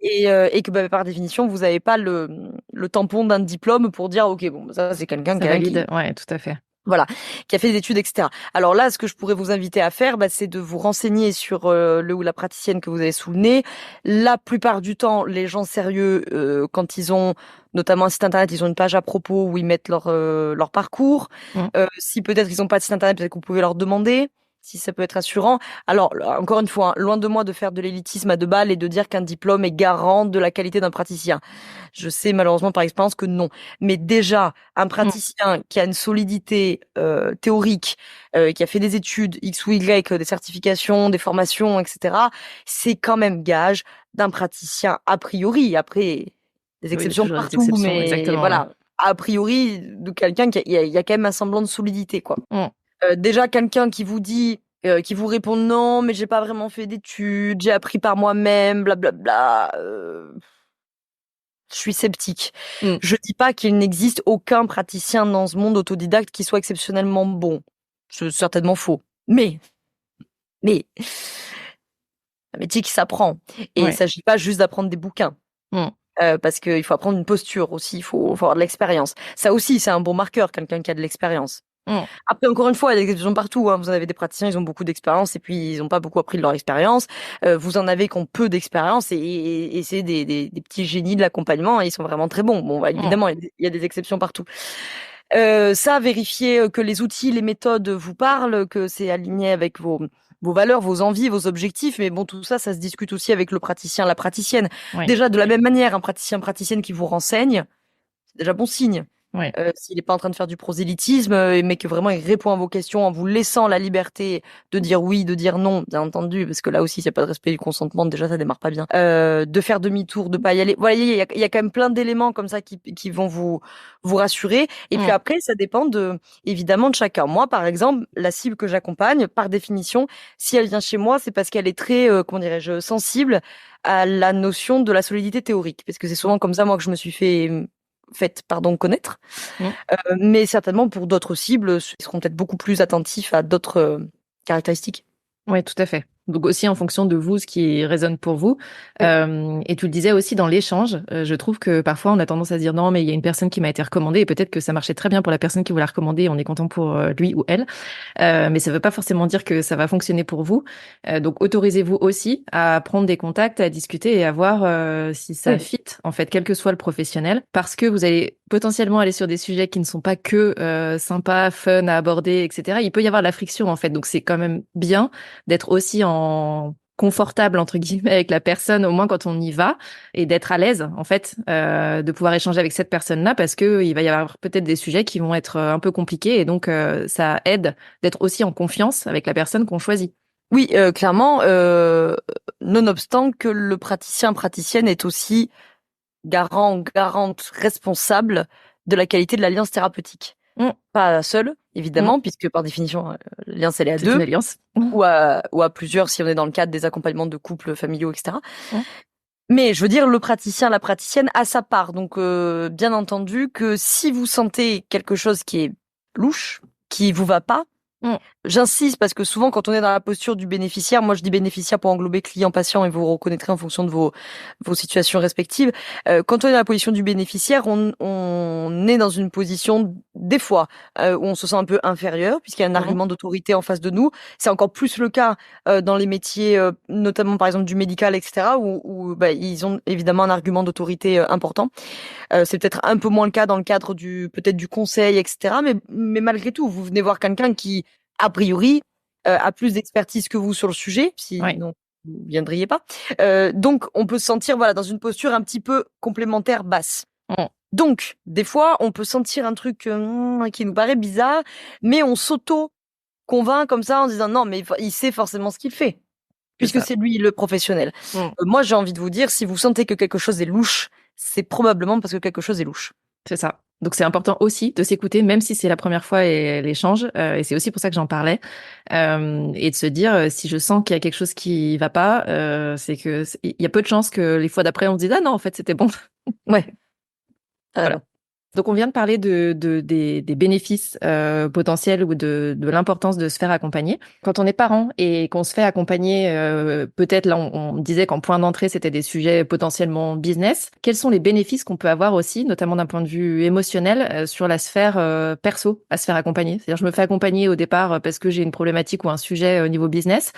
Et que par définition, vous n'avez pas le tampon d'un diplôme pour dire, OK, bon, ça, c'est quelqu'un Ça valide, ouais, tout à fait. Voilà, qui a fait des études, etc. Alors là, ce que je pourrais vous inviter à faire, c'est de vous renseigner sur le ou la praticienne que vous avez sous le nez. La plupart du temps, les gens sérieux, quand ils ont notamment un site internet, ils ont une page à propos où ils mettent leur parcours. Si peut-être ils n'ont pas de site internet, peut-être que vous pouvez leur demander si ça peut être assurant. Alors, encore une fois, loin de moi de faire de l'élitisme à 2 balles et de dire qu'un diplôme est garant de la qualité d'un praticien. Je sais malheureusement par expérience que non. Mais déjà, un praticien qui a une solidité théorique, qui a fait des études X ou Y, des certifications, des formations, etc., c'est quand même gage d'un praticien a priori. Après, des exceptions partout, mais voilà, a priori, de quelqu'un qui il y a quand même un semblant de solidité, quoi. Déjà, quelqu'un qui vous dit, qui vous répond non, mais j'ai pas vraiment fait d'études, j'ai appris par moi-même, blablabla. Je suis sceptique. Je dis pas qu'il n'existe aucun praticien dans ce monde autodidacte qui soit exceptionnellement bon. C'est certainement faux. Mais, un métier qui s'apprend. Et il s'agit pas juste d'apprendre des bouquins. Parce qu'il faut apprendre une posture aussi, il faut avoir de l'expérience. Ça aussi, c'est un bon marqueur, quelqu'un qui a de l'expérience. Après, encore une fois, il y a des exceptions partout. Vous en avez des praticiens, ils ont beaucoup d'expérience et puis ils n'ont pas beaucoup appris de leur expérience. Vous en avez qui ont peu d'expérience et c'est des petits génies de l'accompagnement et ils sont vraiment très bons. Bon, évidemment, il y a des exceptions partout. Ça, vérifier que les outils, les méthodes vous parlent, que c'est aligné avec vos valeurs, vos envies, vos objectifs. Mais bon, tout ça, ça se discute aussi avec le praticien, la praticienne. Déjà, de la même manière, un praticien, praticienne qui vous renseigne, c'est déjà bon signe. S'il n'est pas en train de faire du prosélytisme, mais que vraiment il répond à vos questions en vous laissant la liberté de dire oui, de dire non, bien entendu, parce que là aussi, s'il n'y a pas de respect du consentement, déjà ça démarre pas bien. De faire demi-tour, de pas y aller. Voilà, il y a quand même plein d'éléments comme ça qui vont vous rassurer. Et puis après, ça dépend évidemment de chacun. Moi, par exemple, la cible que j'accompagne, par définition, si elle vient chez moi, c'est parce qu'elle est très, comment dirais-je, sensible à la notion de la solidité théorique, parce que c'est souvent comme ça moi que je me suis faites connaître, mais certainement pour d'autres cibles, ils seront peut-être beaucoup plus attentifs à d'autres caractéristiques. Oui, tout à fait. Donc aussi en fonction de vous, ce qui résonne pour vous. Oui. Et tu le disais aussi dans l'échange, je trouve que parfois on a tendance à se dire non, mais il y a une personne qui m'a été recommandée et peut-être que ça marchait très bien pour la personne qui vous l'a recommandée et on est content pour lui ou elle. Mais ça veut pas forcément dire que ça va fonctionner pour vous. Donc autorisez-vous aussi à prendre des contacts, à discuter et à voir si ça Oui. fit en fait, quel que soit le professionnel, parce que vous allez potentiellement aller sur des sujets qui ne sont pas que sympas, fun à aborder, etc. Il peut y avoir de la friction en fait, donc c'est quand même bien d'être aussi en confortable entre guillemets avec la personne au moins quand on y va et d'être à l'aise en fait de pouvoir échanger avec cette personne-là parce que il va y avoir peut-être des sujets qui vont être un peu compliqués et donc ça aide d'être aussi en confiance avec la personne qu'on choisit. Oui, clairement, nonobstant que le praticienne est aussi garante responsable de la qualité de l'alliance thérapeutique. Mm. Pas seule, évidemment, puisque par définition, l'alliance, elle est à C'est deux, une alliance. ou à plusieurs si on est dans le cadre des accompagnements de couples familiaux, etc. Mm. Mais je veux dire, le praticien, la praticienne a sa part. Donc, bien entendu que si vous sentez quelque chose qui est louche, qui vous va pas, Mm. j'insiste parce que souvent quand on est dans la posture du bénéficiaire, moi je dis bénéficiaire pour englober client, patient et vous reconnaîtrez en fonction de vos situations respectives. Quand on est dans la position du bénéficiaire, on est dans une position des fois où on se sent un peu inférieur puisqu'il y a un argument d'autorité en face de nous. C'est encore plus le cas dans les métiers, notamment par exemple du médical, etc. où ils ont évidemment un argument d'autorité important. C'est peut-être un peu moins le cas dans le cadre peut-être du conseil, etc. Mais malgré tout, vous venez voir quelqu'un qui, a priori, a plus d'expertise que vous sur le sujet, sinon vous ne viendriez pas. Donc, on peut se sentir dans une posture un petit peu complémentaire basse. Mm. Donc, des fois, on peut sentir un truc qui nous paraît bizarre, mais on s'auto-convainc comme ça en disant non, mais il sait forcément ce qu'il fait, puisque c'est lui le professionnel. Moi, j'ai envie de vous dire, si vous sentez que quelque chose est louche, c'est probablement parce que quelque chose est louche. C'est ça. Donc c'est important aussi de s'écouter, même si c'est la première fois et l'échange. Et c'est aussi pour ça que j'en parlais. Et de se dire, si je sens qu'il y a quelque chose qui va pas, c'est que il y a peu de chances que les fois d'après on se dise ah non en fait c'était bon. Ouais. Voilà. Donc on vient de parler des bénéfices potentiels ou de l'importance de se faire accompagner. Quand on est parent et qu'on se fait accompagner, peut-être là on disait qu'en point d'entrée c'était des sujets potentiellement business. Quels sont les bénéfices qu'on peut avoir aussi, notamment d'un point de vue émotionnel, sur la sphère perso à se faire accompagner? C'est-à-dire je me fais accompagner au départ parce que j'ai une problématique ou un sujet au niveau business.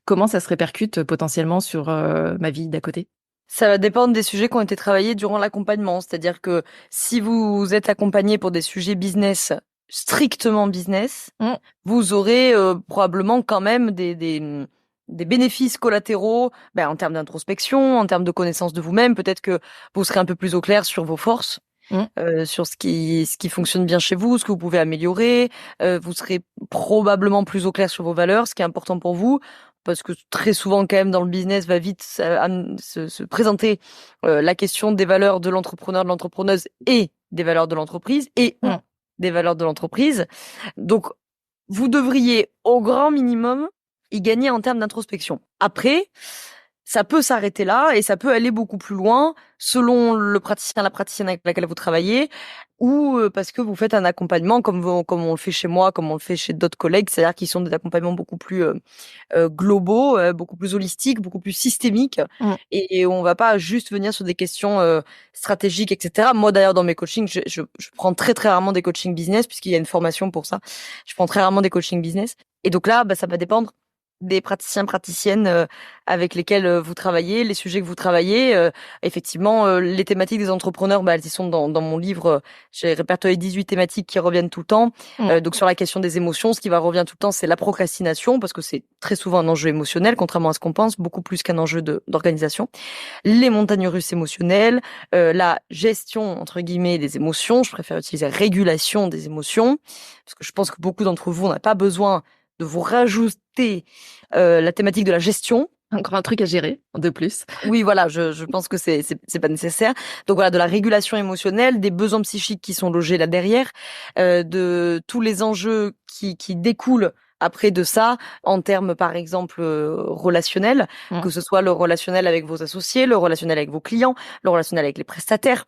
Comment ça se répercute potentiellement sur ma vie d'à côté? Ça va dépendre des sujets qui ont été travaillés durant l'accompagnement. C'est-à-dire que si vous êtes accompagné pour des sujets business, strictement business, vous aurez probablement quand même des bénéfices collatéraux en termes d'introspection, en termes de connaissance de vous-même. Peut-être que vous serez un peu plus au clair sur vos forces, sur ce qui fonctionne bien chez vous, ce que vous pouvez améliorer. Vous serez probablement plus au clair sur vos valeurs, ce qui est important pour vous. Parce que très souvent, quand même, dans le business, va vite se présenter la question des valeurs de l'entrepreneur, de l'entrepreneuse et des valeurs de l'entreprise et des valeurs de l'entreprise. Donc, vous devriez, au grand minimum, y gagner en termes d'introspection. Après, ça peut s'arrêter là et ça peut aller beaucoup plus loin selon le praticien, la praticienne avec laquelle vous travaillez ou parce que vous faites un accompagnement comme on le fait chez moi, comme on le fait chez d'autres collègues, c'est-à-dire qu'ils sont des accompagnements beaucoup plus globaux, beaucoup plus holistiques, beaucoup plus systémiques et on va pas juste venir sur des questions stratégiques, etc. Moi d'ailleurs dans mes coachings, je prends très très rarement des coachings business puisqu'il y a une formation pour ça. Je prends très rarement des coachings business et donc là ça va dépendre des praticiens, praticiennes avec lesquels vous travaillez, les sujets que vous travaillez. Effectivement, les thématiques des entrepreneurs, elles y sont dans mon livre. J'ai répertorié 18 thématiques qui reviennent tout le temps. Donc sur la question des émotions, ce qui va revenir tout le temps, c'est la procrastination, parce que c'est très souvent un enjeu émotionnel, contrairement à ce qu'on pense, beaucoup plus qu'un enjeu d'organisation. Les montagnes russes émotionnelles, la gestion, entre guillemets, des émotions. Je préfère utiliser régulation des émotions, parce que je pense que beaucoup d'entre vous n'ont pas besoin de vous rajouter la thématique de la gestion. Encore un truc à gérer, de plus. Oui, voilà, je pense que c'est pas nécessaire. Donc voilà, de la régulation émotionnelle, des besoins psychiques qui sont logés là derrière, de tous les enjeux qui découlent après de ça, en termes par exemple relationnels, que ce soit le relationnel avec vos associés, le relationnel avec vos clients, le relationnel avec les prestataires,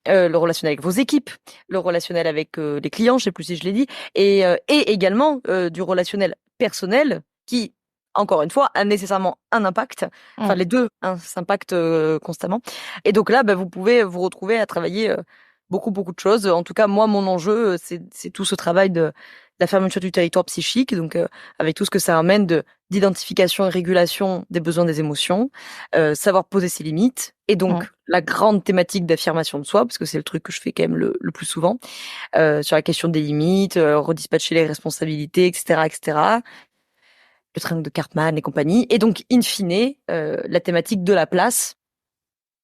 le relationnel avec vos équipes, le relationnel avec les clients, je sais plus si je l'ai dit, et également du relationnel personnel qui, encore une fois, a nécessairement un impact. Enfin, les deux s'impactent constamment. Et donc là, vous pouvez vous retrouver à travailler beaucoup de choses. En tout cas, moi, mon enjeu, c'est tout ce travail de la fermeture du territoire psychique, donc avec tout ce que ça amène d'identification et régulation des besoins des émotions, savoir poser ses limites, et donc la grande thématique d'affirmation de soi, parce que c'est le truc que je fais quand même le plus souvent, sur la question des limites, redispatcher les responsabilités, etc. Le triangle de Cartman et compagnie. Et donc, in fine, la thématique de la place,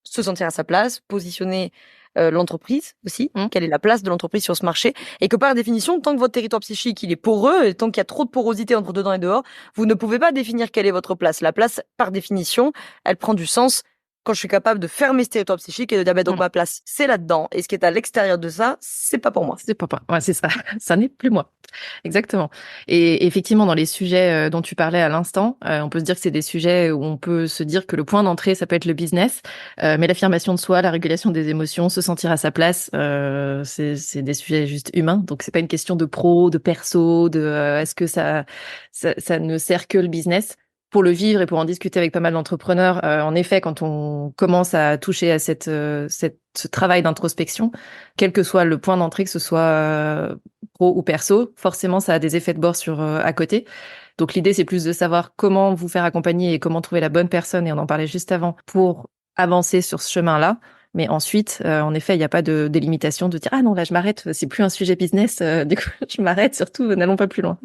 se sentir à sa place, positionner l'entreprise aussi, quelle est la place de l'entreprise sur ce marché, et que par définition, tant que votre territoire psychique il est poreux, et tant qu'il y a trop de porosité entre dedans et dehors, vous ne pouvez pas définir quelle est votre place. La place, par définition, elle prend du sens quand je suis capable de fermer ce territoire psychique et de dire donc ma place c'est là-dedans, et ce qui est à l'extérieur de ça, c'est pas pour moi. C'est pas moi. Ouais, c'est ça. Ça n'est plus moi. Exactement. Et effectivement, dans les sujets dont tu parlais à l'instant, on peut se dire que c'est des sujets où on peut se dire que le point d'entrée, ça peut être le business, mais l'affirmation de soi, la régulation des émotions, se sentir à sa place, c'est des sujets juste humains. Donc c'est pas une question de pro, de perso, de est-ce que ça ne sert que le business. Pour le vivre et pour en discuter avec pas mal d'entrepreneurs, en effet, quand on commence à toucher à ce travail d'introspection, quel que soit le point d'entrée, que ce soit pro ou perso, forcément, ça a des effets de bord sur à côté. Donc l'idée, c'est plus de savoir comment vous faire accompagner et comment trouver la bonne personne, et on en parlait juste avant, pour avancer sur ce chemin-là. Mais ensuite, en effet, il n'y a pas de délimitation de dire « Ah non, là, je m'arrête, c'est plus un sujet business, du coup, je m'arrête, surtout, n'allons pas plus loin. »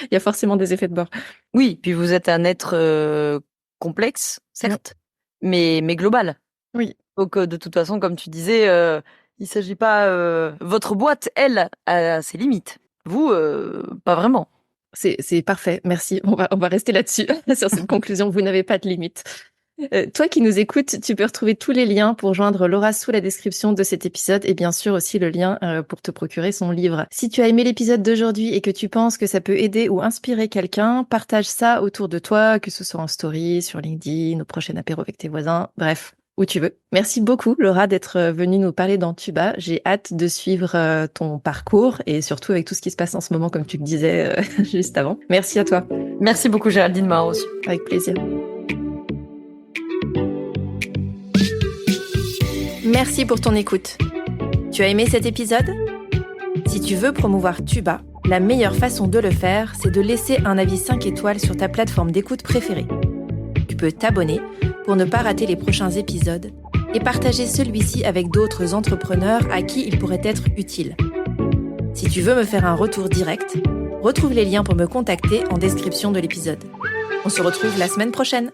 Il y a forcément des effets de bord. Oui, puis vous êtes un être complexe, certes, mais global. Oui. Donc de toute façon, comme tu disais, il s'agit pas. Votre boîte, elle, a ses limites. Vous, pas vraiment. C'est parfait, merci. On va rester là-dessus, sur cette conclusion. Vous n'avez pas de limite. Toi qui nous écoutes, tu peux retrouver tous les liens pour joindre Laura sous la description de cet épisode, et bien sûr aussi le lien pour te procurer son livre. Si tu as aimé l'épisode d'aujourd'hui et que tu penses que ça peut aider ou inspirer quelqu'un, partage ça autour de toi, que ce soit en story, sur LinkedIn, au prochain apéro avec tes voisins, bref, où tu veux. Merci beaucoup Laura d'être venue nous parler d'Antuba. J'ai hâte de suivre ton parcours, et surtout avec tout ce qui se passe en ce moment, comme tu le disais juste avant. Merci à toi. Merci beaucoup Géraldine, m'a reçu. Avec plaisir. Merci pour ton écoute. Tu as aimé cet épisode ? Si tu veux promouvoir Tuba, la meilleure façon de le faire, c'est de laisser un avis 5 étoiles sur ta plateforme d'écoute préférée. Tu peux t'abonner pour ne pas rater les prochains épisodes et partager celui-ci avec d'autres entrepreneurs à qui il pourrait être utile. Si tu veux me faire un retour direct, retrouve les liens pour me contacter en description de l'épisode. On se retrouve la semaine prochaine.